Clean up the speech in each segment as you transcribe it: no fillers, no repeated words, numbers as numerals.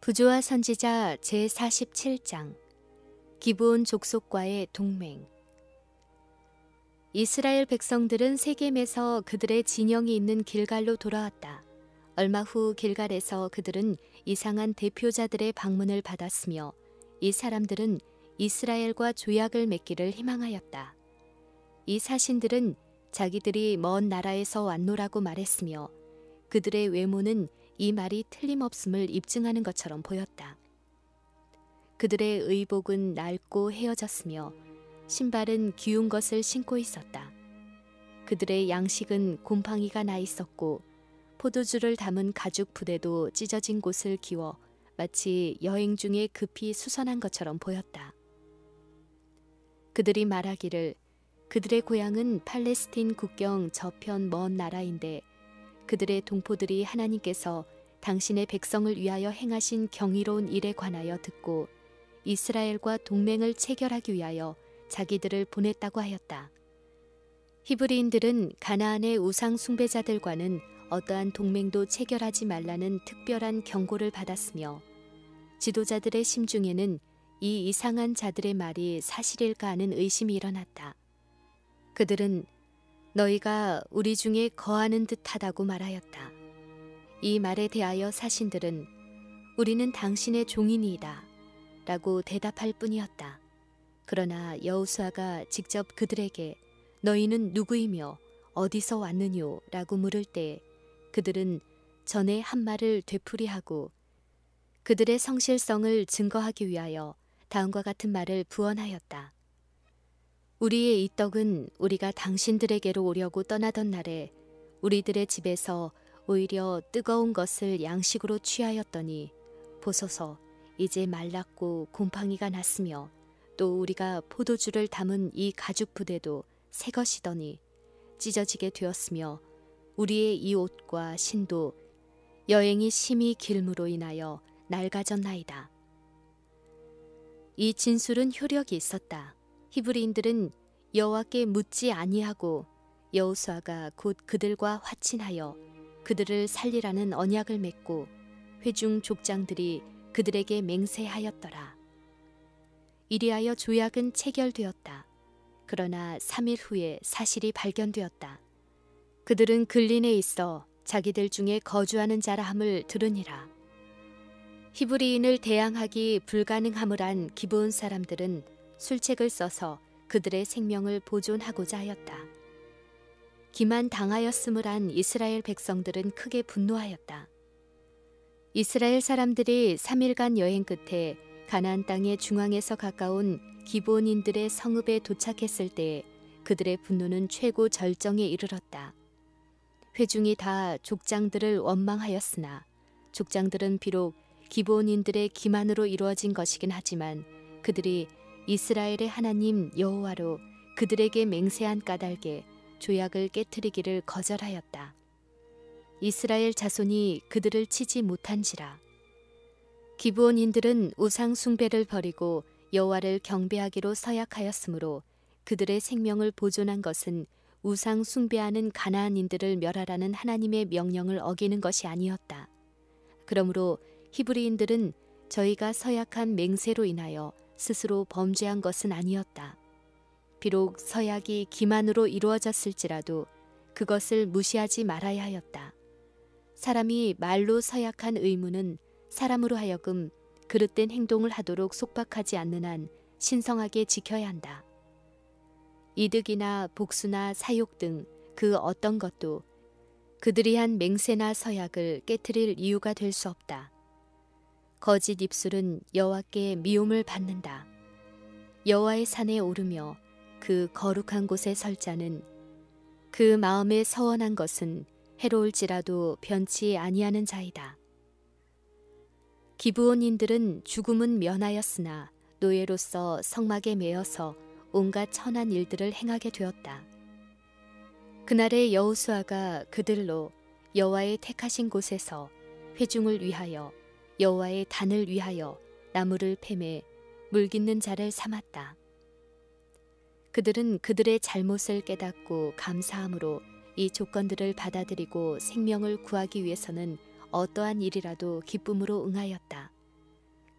부조와 선지자 제47장 기브온 족속과의 동맹. 이스라엘 백성들은 세겜에서 그들의 진영이 있는 길갈로 돌아왔다. 얼마 후 길갈에서 그들은 이상한 대표자들의 방문을 받았으며 이 사람들은 이스라엘과 조약을 맺기를 희망하였다. 이 사신들은 자기들이 먼 나라에서 왔노라고 말했으며 그들의 외모는 이 말이 틀림없음을 입증하는 것처럼 보였다. 그들의 의복은 낡고 헤어졌으며 신발은 기운 것을 신고 있었다. 그들의 양식은 곰팡이가 나 있었고 포도주를 담은 가죽 부대도 찢어진 곳을 기워 마치 여행 중에 급히 수선한 것처럼 보였다. 그들이 말하기를 그들의 고향은 팔레스틴 국경 저편 먼 나라인데 그들의 동포들이 하나님께서 당신의 백성을 위하여 행하신 경이로운 일에 관하여 듣고 이스라엘과 동맹을 체결하기 위하여 자기들을 보냈다고 하였다. 히브리인들은 가나안의 우상 숭배자들과는 어떠한 동맹도 체결하지 말라는 특별한 경고를 받았으며 지도자들의 심중에는 이 이상한 자들의 말이 사실일까 하는 의심이 일어났다. 그들은 너희가 우리 중에 거하는 듯하다고 말하였다. 이 말에 대하여 사신들은 우리는 당신의 종이니이다 라고 대답할 뿐이었다. 그러나 여호수아가 직접 그들에게 너희는 누구이며 어디서 왔느뇨 라고 물을 때 그들은 전에 한 말을 되풀이하고 그들의 성실성을 증거하기 위하여 다음과 같은 말을 부언하였다. 우리의 이 떡은 우리가 당신들에게로 오려고 떠나던 날에 우리들의 집에서 오히려 뜨거운 것을 양식으로 취하였더니 보소서 이제 말랐고 곰팡이가 났으며 또 우리가 포도주를 담은 이 가죽 부대도 새 것이더니 찢어지게 되었으며 우리의 이 옷과 신도 여행이 심히 길므로 인하여 낡아졌나이다. 이 진술은 효력이 있었다. 히브리인들은 여호와께 묻지 아니하고 여호수아가 곧 그들과 화친하여 그들을 살리라는 언약을 맺고 회중 족장들이 그들에게 맹세하였더라. 이리하여 조약은 체결되었다. 그러나 3일 후에 사실이 발견되었다. 그들은 근린에 있어 자기들 중에 거주하는 자라 함을 들으니라. 히브리인을 대항하기 불가능함을 안 기브온 사람들은 술책을 써서 그들의 생명을 보존하고자 하였다. 기만 당하였음을 안 이스라엘 백성들은 크게 분노하였다. 이스라엘 사람들이 3일간 여행 끝에 가나안 땅의 중앙에서 가까운 기브온인들의 성읍에 도착했을 때에 그들의 분노는 최고 절정에 이르렀다. 회중이 다 족장들을 원망하였으나 족장들은 비록 기브온인들의 기만으로 이루어진 것이긴 하지만 그들이 이스라엘의 하나님 여호와로 그들에게 맹세한 까닭에 조약을 깨트리기를 거절하였다. 이스라엘 자손이 그들을 치지 못한지라. 기브온인들은 우상 숭배를 버리고 여호와를 경배하기로 서약하였으므로 그들의 생명을 보존한 것은 우상 숭배하는 가나안인들을 멸하라는 하나님의 명령을 어기는 것이 아니었다. 그러므로 히브리인들은 저희가 서약한 맹세로 인하여 스스로 범죄한 것은 아니었다. 비록 서약이 기만으로 이루어졌을지라도 그것을 무시하지 말아야 하였다. 사람이 말로 서약한 의무는 사람으로 하여금 그릇된 행동을 하도록 속박하지 않는 한 신성하게 지켜야 한다. 이득이나 복수나 사욕 등 그 어떤 것도 그들이 한 맹세나 서약을 깨트릴 이유가 될 수 없다. 거짓 입술은 여호와께 미움을 받는다. 여호와의 산에 오르며 그 거룩한 곳에 설 자는 그 마음에 서원한 것은 해로울지라도 변치 아니하는 자이다. 기브온인들은 죽음은 면하였으나 노예로서 성막에 매여서 온갖 천한 일들을 행하게 되었다. 그날의 여호수아가 그들로 여호와의 택하신 곳에서 회중을 위하여 여호와의 단을 위하여 나무를 패매 물깃는 자를 삼았다. 그들은 그들의 잘못을 깨닫고 감사함으로 이 조건들을 받아들이고 생명을 구하기 위해서는 어떠한 일이라도 기쁨으로 응하였다.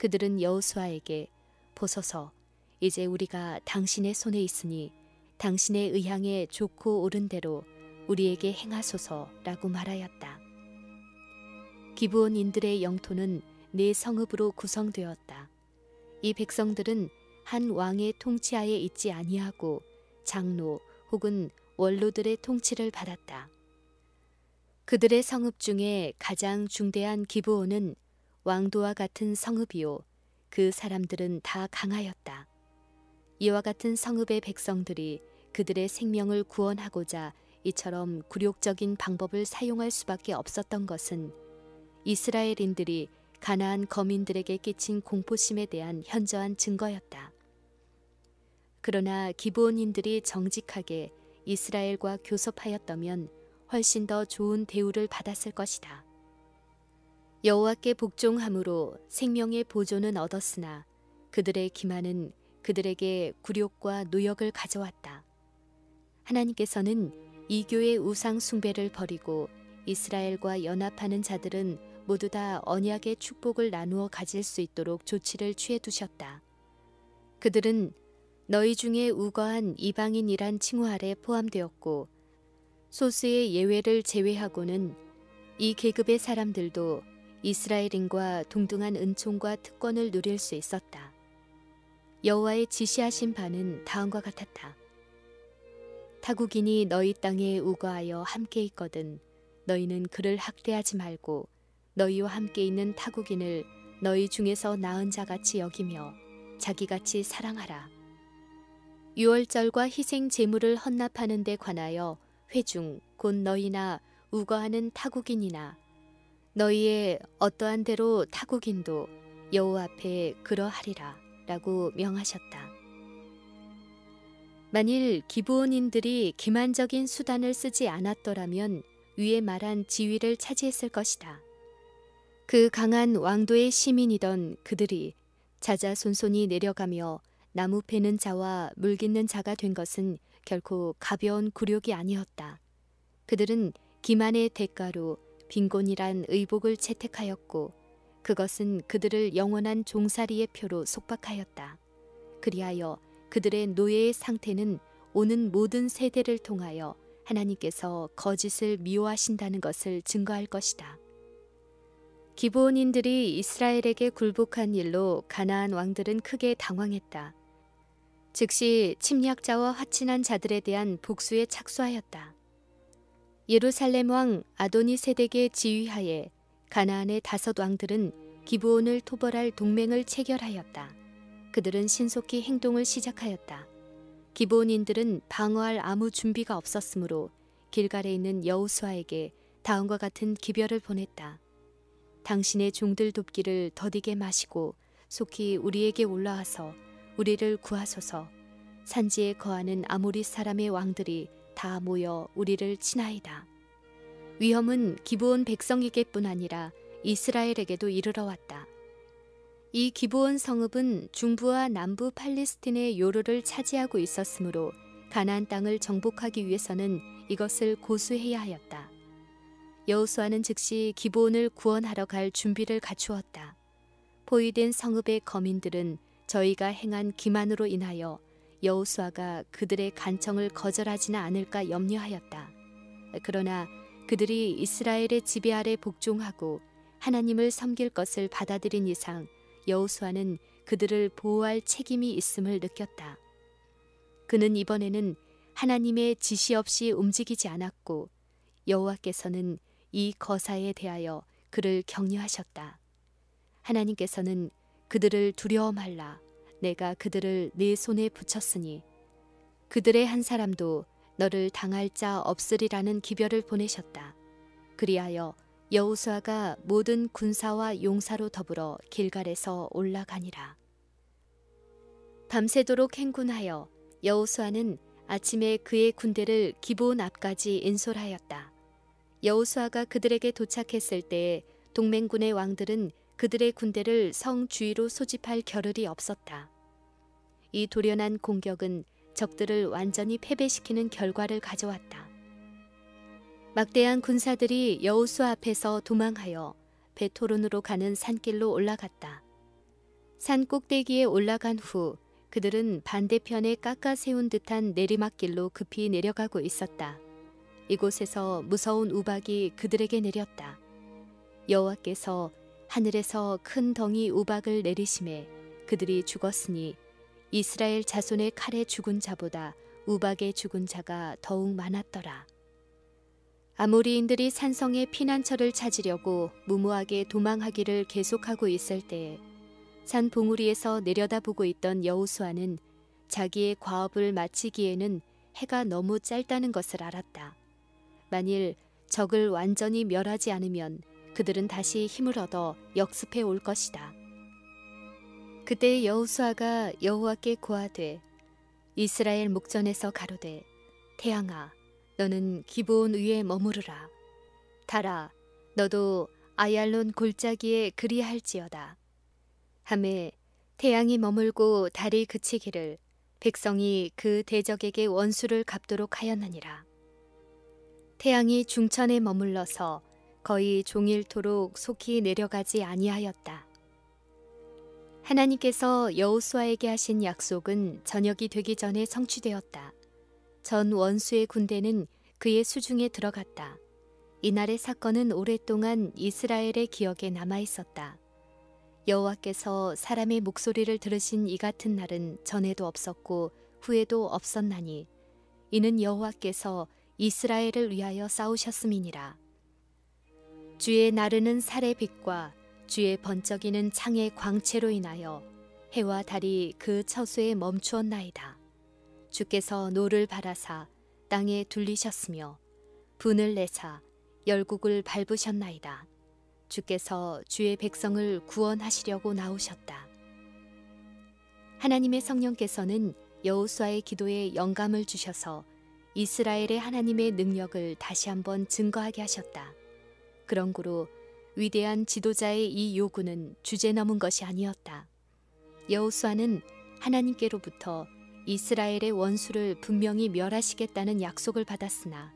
그들은 여호수아에게 보소서, 이제 우리가 당신의 손에 있으니 당신의 의향에 좋고 옳은 대로 우리에게 행하소서라고 말하였다. 기브온인들의 영토는 4성읍으로 구성되었다. 이 백성들은 한 왕의 통치하에 있지 아니하고 장로 혹은 원로들의 통치를 받았다. 그들의 성읍 중에 가장 중대한 기브온은 왕도와 같은 성읍이요, 그 사람들은 다 강하였다. 이와 같은 성읍의 백성들이 그들의 생명을 구원하고자 이처럼 굴욕적인 방법을 사용할 수밖에 없었던 것은 이스라엘인들이 가나안 거민들에게 끼친 공포심에 대한 현저한 증거였다. 그러나 기브온인들이 정직하게 이스라엘과 교섭하였다면 훨씬 더 좋은 대우를 받았을 것이다. 여호와께 복종함으로 생명의 보존은 얻었으나 그들의 기만은 그들에게 굴욕과 노역을 가져왔다. 하나님께서는 이교의 우상 숭배를 버리고 이스라엘과 연합하는 자들은 모두 다 언약의 축복을 나누어 가질 수 있도록 조치를 취해 두셨다. 그들은 너희 중에 우거한 이방인이란 칭호 아래 포함되었고 소수의 예외를 제외하고는 이 계급의 사람들도 이스라엘인과 동등한 은총과 특권을 누릴 수 있었다. 여호와의 지시하신 바는 다음과 같았다. 타국인이 너희 땅에 우거하여 함께 있거든 너희는 그를 학대하지 말고 너희와 함께 있는 타국인을 너희 중에서 나은 자같이 여기며 자기같이 사랑하라. 유월절과 희생 제물을 헌납하는 데 관하여 회중 곧 너희나 우거하는 타국인이나 너희의 어떠한 대로 타국인도 여호와 앞에 그러하리라 라고 명하셨다. 만일 기브온인들이 기만적인 수단을 쓰지 않았더라면 위에 말한 지위를 차지했을 것이다. 그 강한 왕도의 시민이던 그들이 자자손손이 내려가며 나무 패는 자와 물 깃는 자가 된 것은 결코 가벼운 굴욕이 아니었다. 그들은 기만의 대가로 빈곤이란 의복을 채택하였고 그것은 그들을 영원한 종살이의 표로 속박하였다. 그리하여 그들의 노예의 상태는 오는 모든 세대를 통하여 하나님께서 거짓을 미워하신다는 것을 증거할 것이다. 기브온인들이 이스라엘에게 굴복한 일로 가나안 왕들은 크게 당황했다. 즉시 침략자와 화친한 자들에 대한 복수에 착수하였다. 예루살렘 왕 아도니세덱의 지휘하에 가나안의 5 왕들은 기브온을 토벌할 동맹을 체결하였다. 그들은 신속히 행동을 시작하였다. 기브온인들은 방어할 아무 준비가 없었으므로 길갈에 있는 여호수아에게 다음과 같은 기별을 보냈다. 당신의 종들 돕기를 더디게 마시고 속히 우리에게 올라와서 우리를 구하소서. 산지에 거하는 아모리 사람의 왕들이 다 모여 우리를 치나이다. 위험은 기브온 백성에게뿐 아니라 이스라엘에게도 이르러 왔다. 이 기브온 성읍은 중부와 남부 팔레스틴의 요로를 차지하고 있었으므로 가나안 땅을 정복하기 위해서는 이것을 고수해야 하였다. 여호수아는 즉시 기브온을 구원하러 갈 준비를 갖추었다. 포위된 성읍의 거민들은 저희가 행한 기만으로 인하여 여호수아가 그들의 간청을 거절하지는 않을까 염려하였다. 그러나 그들이 이스라엘의 지배 아래 복종하고 하나님을 섬길 것을 받아들인 이상 여호수아는 그들을 보호할 책임이 있음을 느꼈다. 그는 이번에는 하나님의 지시 없이 움직이지 않았고 여호와께서는 이 거사에 대하여 그를 격려하셨다. 하나님께서는 그들을 두려워 말라. 내가 그들을 네 손에 붙였으니 그들의 한 사람도 너를 당할 자 없으리라는 기별을 보내셨다. 그리하여 여호수아가 모든 군사와 용사로 더불어 길갈에서 올라가니라. 밤새도록 행군하여 여호수아는 아침에 그의 군대를 기브온 앞까지 인솔하였다. 여호수아가 그들에게 도착했을 때에 동맹군의 왕들은 그들의 군대를 성 주위로 소집할 겨를이 없었다. 이 돌연한 공격은 적들을 완전히 패배시키는 결과를 가져왔다. 막대한 군사들이 여호수아 앞에서 도망하여 베토론으로 가는 산길로 올라갔다. 산 꼭대기에 올라간 후 그들은 반대편에 깎아 세운 듯한 내리막길로 급히 내려가고 있었다. 이곳에서 무서운 우박이 그들에게 내렸다. 여호와께서 하늘에서 큰 덩이 우박을 내리심에 그들이 죽었으니 이스라엘 자손의 칼에 죽은 자보다 우박에 죽은 자가 더욱 많았더라. 아모리인들이 산성의 피난처를 찾으려고 무모하게 도망하기를 계속하고 있을 때에 산 봉우리에서 내려다보고 있던 여호수아는 자기의 과업을 마치기에는 해가 너무 짧다는 것을 알았다. 만일 적을 완전히 멸하지 않으면 그들은 다시 힘을 얻어 역습해 올 것이다. 그때 여호수아가 여호와께 고하되 이스라엘 목전에서 가로되 태양아 너는 기브온 위에 머무르라. 달아 너도 아얄론 골짜기에 그리할지어다. 하매 태양이 머물고 달이 그치기를 백성이 그 대적에게 원수를 갚도록 하였느니라. 태양이 중천에 머물러서 거의 종일토록 속히 내려가지 아니하였다. 하나님께서 여호수아에게 하신 약속은 저녁이 되기 전에 성취되었다. 전 원수의 군대는 그의 수중에 들어갔다. 이날의 사건은 오랫동안 이스라엘의 기억에 남아 있었다. 여호와께서 사람의 목소리를 들으신 이 같은 날은 전에도 없었고 후에도 없었나니 이는 여호와께서 이스라엘을 위하여 싸우셨음이니라. 주의 나르는 살의 빛과 주의 번쩍이는 창의 광채로 인하여 해와 달이 그 처소에 멈추었나이다. 주께서 노를 바라사 땅에 둘리셨으며 분을 내사 열국을 밟으셨나이다. 주께서 주의 백성을 구원하시려고 나오셨다. 하나님의 성령께서는 여호수아의 기도에 영감을 주셔서 이스라엘의 하나님의 능력을 다시 한번 증거하게 하셨다. 그러므로 위대한 지도자의 이 요구는 주제넘은 것이 아니었다. 여호수아는 하나님께로부터 이스라엘의 원수를 분명히 멸하시겠다는 약속을 받았으나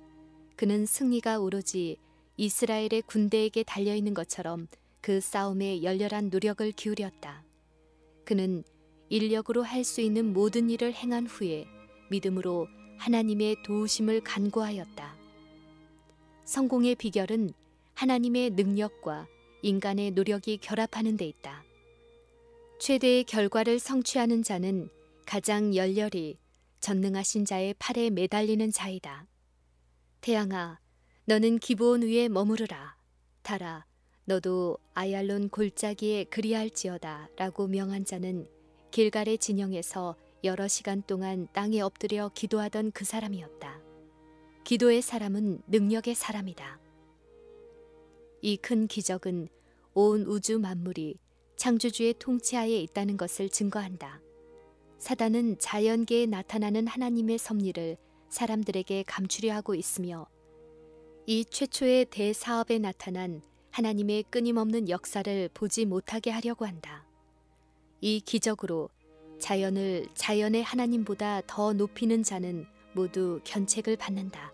그는 승리가 오로지 이스라엘의 군대에게 달려있는 것처럼 그 싸움에 열렬한 노력을 기울였다. 그는 인력으로 할 수 있는 모든 일을 행한 후에 믿음으로 하나님의 도우심을 간구하였다. 성공의 비결은 하나님의 능력과 인간의 노력이 결합하는 데 있다. 최대의 결과를 성취하는 자는 가장 열렬히 전능하신 자의 팔에 매달리는 자이다. 태양아, 너는 기브온 위에 머무르라. 달아, 너도 아얄론 골짜기에 그리할지어다 라고 명한 자는 길갈의 진영에서 여러 시간 동안 땅에 엎드려 기도하던 그 사람이었다. 기도의 사람은 능력의 사람이다. 이 큰 기적은 온 우주 만물이 창조주의 통치하에 있다는 것을 증거한다. 사단은 자연계에 나타나는 하나님의 섭리를 사람들에게 감추려 하고 있으며 이 최초의 대사업에 나타난 하나님의 끊임없는 역사를 보지 못하게 하려고 한다. 이 기적으로 자연을 자연의 하나님보다 더 높이는 자는 모두 견책을 받는다.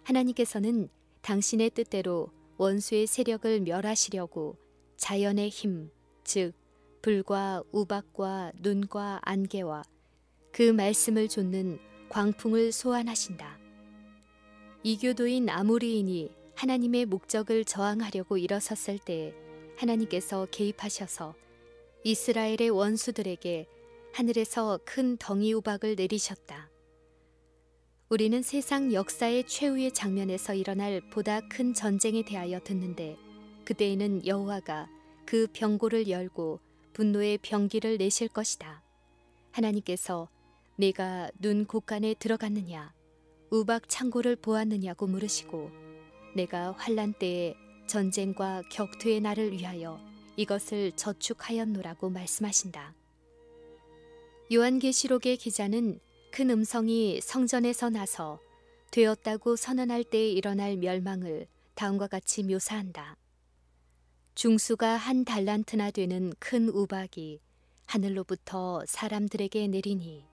하나님께서는 당신의 뜻대로 원수의 세력을 멸하시려고 자연의 힘, 즉 불과 우박과 눈과 안개와 그 말씀을 좇는 광풍을 소환하신다. 이교도인 아모리인이 하나님의 목적을 저항하려고 일어섰을 때에 하나님께서 개입하셔서 이스라엘의 원수들에게 하늘에서 큰 덩이 우박을 내리셨다. 우리는 세상 역사의 최후의 장면에서 일어날 보다 큰 전쟁에 대하여 듣는데 그때에는 여호와가 그 병고를 열고 분노의 병기를 내실 것이다. 하나님께서 내가 눈 곳간에 들어갔느냐 우박 창고를 보았느냐고 물으시고 내가 환난 때에 전쟁과 격투의 날을 위하여 이것을 저축하였노라고 말씀하신다. 요한계시록의 기자는 큰 음성이 성전에서 나서 되었다고 선언할 때에 일어날 멸망을 다음과 같이 묘사한다. 중수가 한 달란트나 되는 큰 우박이 하늘로부터 사람들에게 내리니